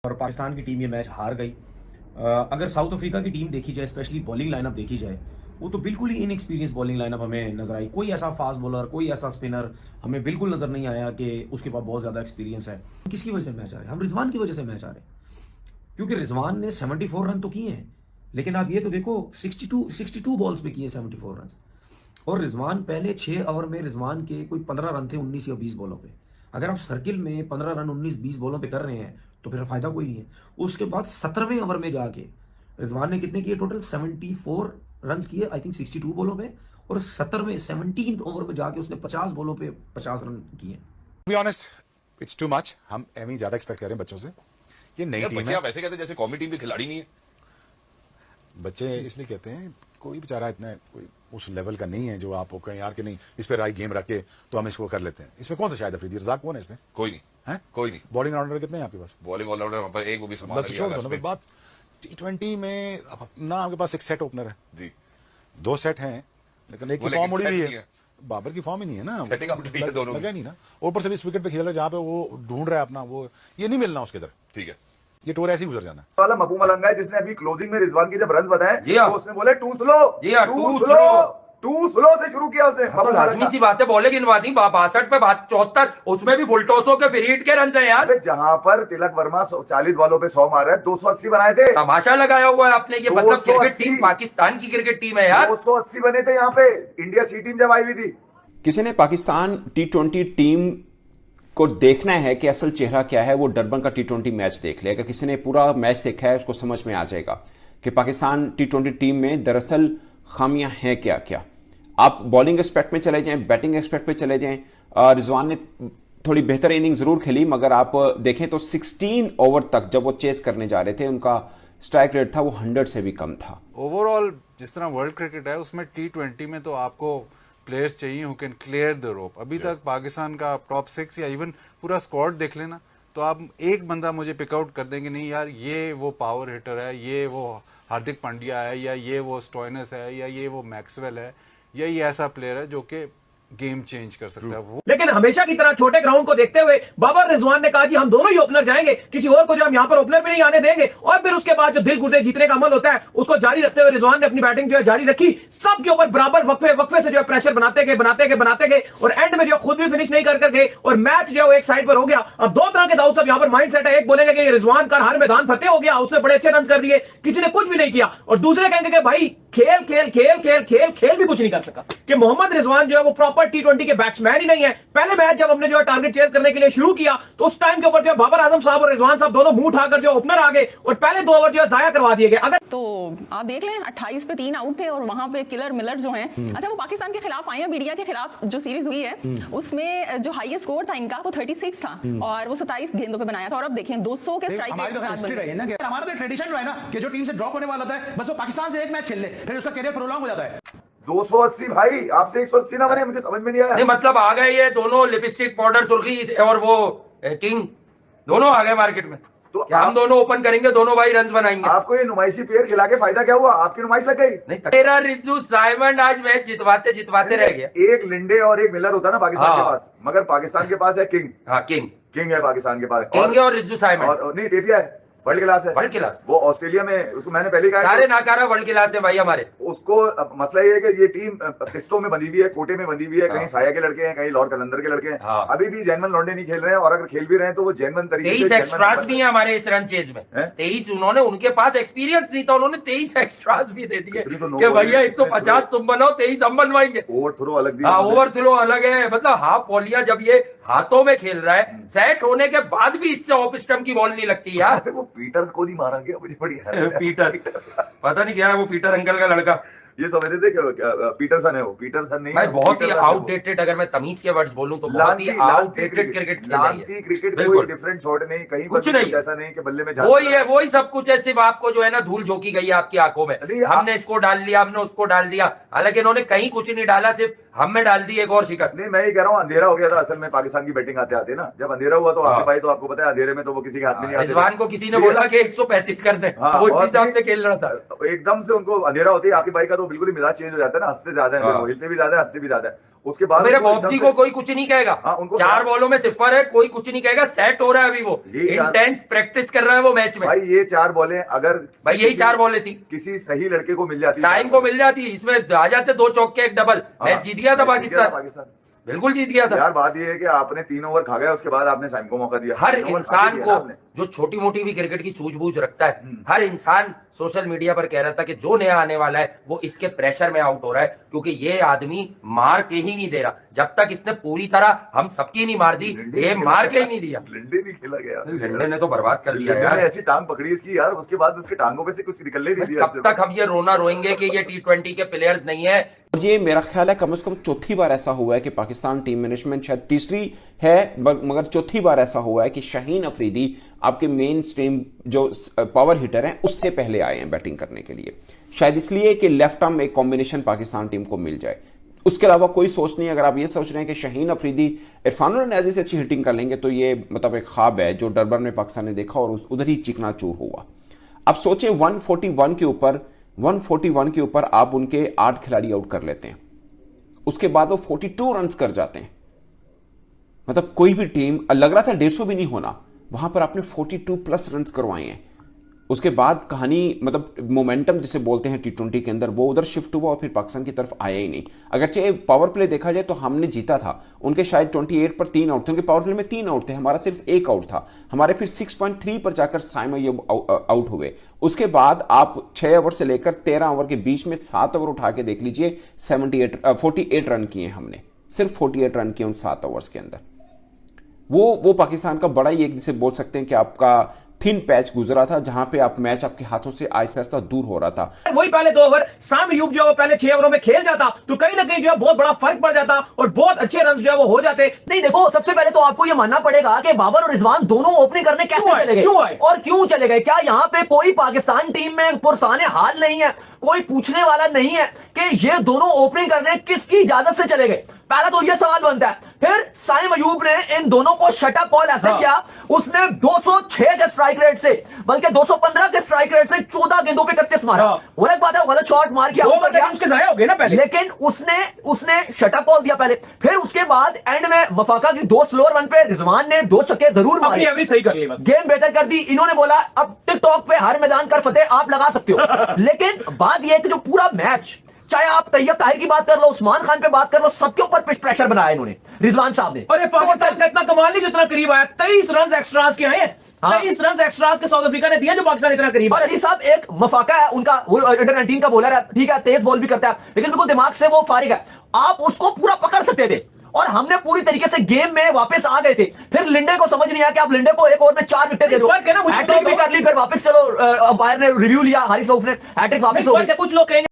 और पाकिस्तान की टीम ये मैच हार गई। अगर साउथ अफ्रीका की टीम देखी जाए, स्पेशली बॉलिंग लाइनअप देखी जाए, वो तो बिल्कुल ही इनएक्सपीरियंस बॉलिंग लाइनअप हमें नजर आई। कोई ऐसा फास्ट बॉलर, कोई ऐसा स्पिनर हमें बिल्कुल नजर नहीं आया कि उसके पास बहुत ज्यादा एक्सपीरियंस है। किसकी वजह से मैच आ रहे हैं? हम रिजवान की वजह से मैच आ रहे हैं, क्योंकि रिजवान ने 74 रन तो किए हैं, लेकिन आप ये तो देखो 62 बॉल्स पे किए 74 रन। और रिजवान पहले 6 ओवर में रिजवान के कोई 15 रन थे 19 या 20 बॉलों पे। अगर आप सर्किल में 15 रन 19-20 बॉलों पे कर रहे हैं तो फिर फायदा कोई नहीं है। उसके बाद 17वें ओवर में जाके रिजवान ने कितने किए? टोटल 74 रन किए, आई थिंक 62 बॉलों पे। और 17वें ओवर में जाके उसने 50 बॉलों पे 50 रन किए। Be honest it's too much. हम एम ही ज्यादा एक्सपेक्ट कर रहे हैं बच्चों से। ये नई टीम है। आप ऐसे कहते हैं जैसे कौमी टीम के खिलाड़ी नहीं है। बच्चे इसलिए कहते हैं, कोई बेचारा इतना कोई उस लेवल का नहीं है जो आप कहें यार कि नहीं इस पे राइट गेम रख के तो हम इसको कर लेते हैं। इसमें कौन सा शायद अफरीदी, रज़ाक कौन है इसमें? कोई नहीं है, कोई नहीं। बॉलिंग ऑलराउंडर कितने हैं आपके पास? बॉलिंग ऑलराउंडर एक वो भी संभाल बस छोड़ दो ना बात। T20 में ना आपके पास एक सेट ओपनर है जी, 2 सेट हैं, लेकिन एक की फॉर्म उड़ी हुई है। बाबर की फॉर्म ही नहीं है ना, सेटिंग आउट है दोनों लगा नहीं ना। ऊपर से भी इस विकेट पे खेल रहा है जहां पे वो ढूंढ रहा है अपना, वो ये नहीं मिलना उसके इधर। ठीक है, ये टूर ऐसे ही गुजर जाना वाला मकू मलंगा है जिसने अभी क्लोजिंग में रिजवान की जब रन बताए हाँ। तो उसने बोले टू स्लो, जी हाँ, टू स्लो से शुरू किया उसने। तो लाजमी सी बात है, बॉले गिनवा दी 62 पे 74, उसमें भी फुल टॉसों के फ्री हिट के रन है यार। जहां पर तिलक वर्मा 40 बॉलों पे 100 मार रहा है, 280 बनाए थे। तमाशा लगाया हुआ है आपने। ये मतलब क्रिकेट टीम पाकिस्तान की क्रिकेट टीम है यार। 280 बने थे यहाँ पे इंडिया सी टीम जब आई हुई थी। किसी ने पाकिस्तान T20 टीम को देखना है कि असल चेहरा क्या है, वो डरबन का T20 मैच देख ले। अगर किसी ने पूरा मैच देखा है उसको समझ में आ जाएगा कि पाकिस्तान T20 टीम में दरअसल खामियां हैं क्या क्या। आप बॉलिंग एस्पेक्ट में चले जाएं, बैटिंग एस्पेक्ट में चले जाएं, रिजवान ने थोड़ी बेहतर इनिंग जरूर खेली, मगर आप देखें तो 16 ओवर तक जब वो चेस करने जा रहे थे उनका स्ट्राइक रेट था वो 100 से भी कम था। ओवरऑल जिस तरह वर्ल्ड क्रिकेट है उसमें T20 में तो आपको प्लेयर्स चाहिए who can clear the rope. अभी तक पाकिस्तान का टॉप 6 या इवन पूरा स्क्वाड देख लेना तो आप एक बंदा मुझे पिकआउट कर देंगे, नहीं यार ये वो पावर हिटर है, ये वो हार्दिक पांड्या है, या ये वो स्टोइनस है, या ये वो मैक्सवेल है, या ये ऐसा प्लेयर है जो कि गेम चेंज कर सकता है। वो लेकिन हमेशा की तरह छोटे ग्राउंड को देखते हुए बाबर रिजवान ने कहा जी हम दोनों ही ओपनर जाएंगे, किसी और को जो हम यहाँ पर ओपनर पे नहीं आने देंगे। और फिर उसके बाद जो दिल गुर्दे जीतने का अमल होता है उसको जारी रखते हुए रिजवान ने अपनी बैटिंग जो है जारी रखी। सबके ऊपर बराबर वक्फे से जो है प्रेशर बनाते गए और एंड में जो खुद भी फिनिश नहीं कर गए और मैच जो है एक साइड पर हो गया। अब दो तरह के दाऊद साहब यहाँ पर माइंड सेट है। एक बोलेंगे कि रिजवान का हर मैदान फतेह हो गया, उसने बड़े अच्छे रन कर दिए, किसी ने कुछ भी नहीं किया। और दूसरे कहेंगे कि भाई खेल भी कुछ नहीं कर सका, कि मोहम्मद रिजवान जो है वो प्रॉपर T20 के बैट्समैन ही नहीं है। पहले मैच जब हमने जो है टारगेट चेस करने के लिए शुरू किया तो उस टाइम के ऊपर जो बाबर आजम साहब और रिजवान साहब दोनों मुंह उठाकर जो ओपनर आ गए और पहले 2 ओवर जो है जाया करवा दिए गए। अगर तो आप देख लें 28 पे 3 आउट थे और वहां पे किलर मिलर जो हैं, अच्छा वो पाकिस्तान के खिलाफ आए हैं, बीडिया के खिलाफ जो सीरीज हुई है उसमें जो हाईएस्ट स्कोर था इनका वो 36 था और वो 27 गेंदों पे बनाया था। और अब देखें 200 के स्ट्राइक रेट के साथ रही है ना, हमारा तो ट्रेडिशन है ना कि जो टीम से ड्रॉप होने वाला था बस वो पाकिस्तान से एक मैच खेल ले फिर उसका करियर प्रोलॉन्ग हो जाता है। 280 भाई, आपसे 180 ना बने, मुझे समझ में नहीं आया। नहीं मतलब आ गए ये दोनों लिपस्टिक पाउडर सुर्खी और वो किंग दोनों आ गए मार्केट में। तो हम दोनों ओपन करेंगे, दोनों भाई रन बनाएंगे। आपको ये नुमाइशी पेयर खिला के फायदा क्या हुआ? आपकी नुमाइश लग गई। नहीं तेरा रिजू साइमंड आज मैच जितवाते रह गया। एक लिंडे और एक मिलर होता ना पाकिस्तान के पास, मगर पाकिस्तान के पास है किंग। हाँ किंग है पाकिस्तान के पास, किंग है और रिजू साइमंड और नहीं टेपिया है, वर्ल्ड क्लास है। वर्ल्ड क्लास वो ऑस्ट्रेलिया में, उसको मैंने पहले कहा सारे नाकारा वर्ल्ड क्लास है भाई हमारे। उसको मसला ये है कि ये टीम पिस्टों में बंधी हुई है, कोटे में बंधी हुई है। कहीं साया के लड़के हैं, कहीं लॉर्ड कलंदर के लड़के हैं। अभी भी जेनवन लौंडे नहीं खेल रहे हैं, और अगर खेल भी रहे हैं तो वो जेनवन तरीके से। 23 एक्स्ट्रास भी है हमारे इस रन चेज में। 23 उन्होंने, उनके पास एक्सपीरियंस नहीं था, उन्होंने 23 एक्स्ट्रास भी दे दिए कि भैया 150 तुम बनाओ, 23 हम बनवाएंगे। ओवर थ्रो अलग, ओवर थ्रो अलग है। मतलब हाफ वॉलियां जब ये हाथों में खेल रहा है, सेट होने के बाद भी इससे ऑफ स्टंप की बॉल नहीं लगती यार। वो पीटर को नहीं मारा गया, मुझे बड़ी पीटर पता नहीं क्या है वो, पीटर अंकल का लड़का। ये समझ रहे थे कि पीटरसन है वो, पीटरसन नहीं भाई है। बहुत ही आउटडेटेड, अगर मैं तमीज के वर्ड्स बोलूं तो बहुत ही आउटडेटेड क्रिकेट खेल रही है। क्रिकेट कोई डिफरेंट शॉट नहीं, कहीं कुछ नहीं, ऐसा नहीं कि बल्ले में वही है, वही सब कुछ है। सिर्फ आपको जो है ना धूल झोंकी गई है आपकी आंखों में। हमने इसको डाल लिया, हमने उसको डाल दिया, हालांकि इन्होंने कहीं कुछ नहीं डाला, सिर्फ हम में डाल दी एक और शिकस्त। नहीं मैं ये कह रहा हूँ अंधेरा हो गया था असल में पाकिस्तान की बैटिंग आते आते ना। जब अंधेरा हुआ तो आगे भाई, तो आपको पता है अंधेरे में तो वो किसी के हाथ में नहीं आते। रिजवान को किसी ने बोला कि 135 कर दे, वो इस हिसाब से खेल रहा था। एकदम से उनको अंधेरा होती है। आपकी भाई का तो बिल्कुल ही मिजाज चेंज हो जाता है ना, हंसते ज्यादा है, हिलते भी ज्यादा है, हंसते भी ज्यादा है। उसके बाद मेरे उनको बॉब्जी एकदम को से- कोई कुछ नहीं कहेगा, हाँ, उनको 4 बॉलों में 0 है, कोई कुछ नहीं कहेगा, सेट हो रहा है अभी वो, यही चार- इंटेंस प्रैक्टिस कर रहा है वो मैच में। भाई ये 4 बॉलें अगर भाई यही 4 बॉलें थी, किसी सही लड़के को मिल जाती, साइम को मिल जाती, इसमें आ जाते 2 चौके 1 डबल, मैच जीत गया था पाकिस्तान, बिल्कुल जीत गया था। यार बात ये है कि आपने 3 ओवर खा गया, उसके बाद आपने साइम को मौका दिया। हर 3 ओवर खा इंसान दिया को ना आपने। जो छोटी मोटी भी क्रिकेट की सूझबूझ रखता है, हर इंसान सोशल मीडिया पर कह रहा था कि जो नया आने वाला है वो इसके प्रेशर में आउट हो रहा है, क्योंकि ये आदमी मार के ही नहीं दे रहा। जब तक इसने पूरी तरह हम सबकी नहीं मार दी, ये मार के ही नहीं दिया। लिंडे नहीं खेला गया, लिंडे ने तो बर्बाद कर दिया लिंडे यार। ने ऐसी टांग पकड़ी इसकी यार, उसके बाद उसके टांगों पे से कुछ निकलने ही नहीं दिया। कब तक हम ये रोना रोएंगे कि ये T20 के प्लेयर्स नहीं है। और ये मेरा ख्याल है कम से कम चौथी बार ऐसा हुआ है कि पाकिस्तान टीम मैनेजमेंट, शायद तीसरी है मगर चौथी बार ऐसा हुआ है कि शाहीन अफरीदी आपके मेन स्ट्रीम जो पावर हिटर हैं उससे पहले आए हैं बैटिंग करने के लिए, शायद इसलिए कि लेफ्ट आर्म एक कॉम्बिनेशन पाकिस्तान टीम को मिल जाए। उसके अलावा कोई सोच नहीं। अगर आप ये सोच रहे हैं कि शाहीन अफरीदी इरफान नियाज़ी से अच्छी हिटिंग कर लेंगे तो ये मतलब एक ख्वाब है जो डरबन में पाकिस्तान ने देखा और उधर ही चिकना चूर हुआ। अब सोचें 141 के ऊपर आप उनके 8 खिलाड़ी आउट कर लेते हैं, उसके बाद वो 42 रन कर जाते हैं। मतलब कोई भी टीम, लग रहा था 150 भी नहीं होना, वहां पर आपने 42 प्लस रन करवाए हैं। उसके बाद कहानी मतलब मोमेंटम जिसे बोलते हैं T20 के अंदर, वो उधर शिफ्ट हुआ और फिर पाकिस्तान की तरफ आया ही नहीं। अगरचे पावर प्ले देखा जाए तो हमने जीता था, उनके शायद 28 पर 3 आउट थे, उनके पावर प्ले में 3 आउट थे, हमारा सिर्फ 1 आउट था। हमारे फिर 6.3 पर जाकर साइम अय्यूब आउट हुए। उसके बाद आप 6 ओवर से लेकर 13 ओवर के बीच में 7 ओवर उठा के देख लीजिए, 48 रन किए हमने, सिर्फ 48 रन किए उन 7 ओवर्स के अंदर। वो पाकिस्तान का बड़ा ही एक जिसे बोल सकते हैं कि आपका थिन पैच गुजरा था, जहां पे आप मैच आपके हाथों से आहिस्ता आहिस्ता दूर हो रहा था। वही पहले 2 ओवर साम अय्यूब जो है पहले 6 ओवरों में खेल जाता तो कहीं ना कहीं जो है बहुत बड़ा फर्क पड़ जाता और बहुत अच्छे रन जो है वो हो जाते। नहीं देखो, सबसे पहले तो आपको ये मानना पड़ेगा कि बाबर और रिजवान दोनों ओपनिंग करने कैसे चले गए और क्यों चले गए। क्या यहाँ पे कोई पाकिस्तान टीम में पुरसाने हाल नहीं है, कोई पूछने वाला नहीं है कि ये दोनों ओपनिंग करने किसकी इजाजत से चले गए? पहला तो ये सवाल बनता है। फिर साइम अय्यूब ने इन दोनों को शटअप कॉल ऐसे किया, उसने 206 के स्ट्राइक रेट से, बल्कि 215 के स्ट्राइक रेट से 14 गेंदों पे 31 मारा। वो एक बात है, गलत शॉट मार के उसके जाया हो गए ना पहले, लेकिन उसने शटअप कॉल दिया पहले। फिर उसके बाद एंड में मफाका की 2 स्लोअर रन पे रिजवान ने 2 छक्के जरूर मारे, एवरेज सही कर ली, बस गेम बेहतर कर दी। इन्होंने बोला अब टिकटॉक पे हर मैदान कर फतेह आप लगा सकते हो। लेकिन बात यह है कि जो पूरा मैच, चाहे आप तैयब ताहिर की बात कर लो, उस्मान खान पे बात कर लो, सबके ऊपर प्रेशर बनाया इन्होंने, रिजवान साहब ने। अरे पाकिस्तान का इतना कमाल नहीं जितना करीब आया, 23 रन एक्स्ट्रास के आए, 23 रन एक्स्ट्रास के साउथ अफ्रीका ने दिया जो पाकिस्तान इतना करीब। और अली साहब एक मफाका है उनका, वो अंडर 19 का बॉलर है, ठीक है, तेज बॉल भी करता है, लेकिन बिल्कुल दिमाग से वो फारिग है। आप उसको पूरा पकड़ सकते थे और हमने पूरी तरीके से गेम में वापस आ गए थे। फिर लिंडे को समझ नहीं आया कि आप लिंडे को 1 ओवर में 4 विकेट दे दो, हैट्रिक भी कर ली, फिर वापस चलो अंपायर ने रिव्यू लिया, हारिस रऊफ ने हैट्रिक वापस हो गई। कुछ लोग कहेंगे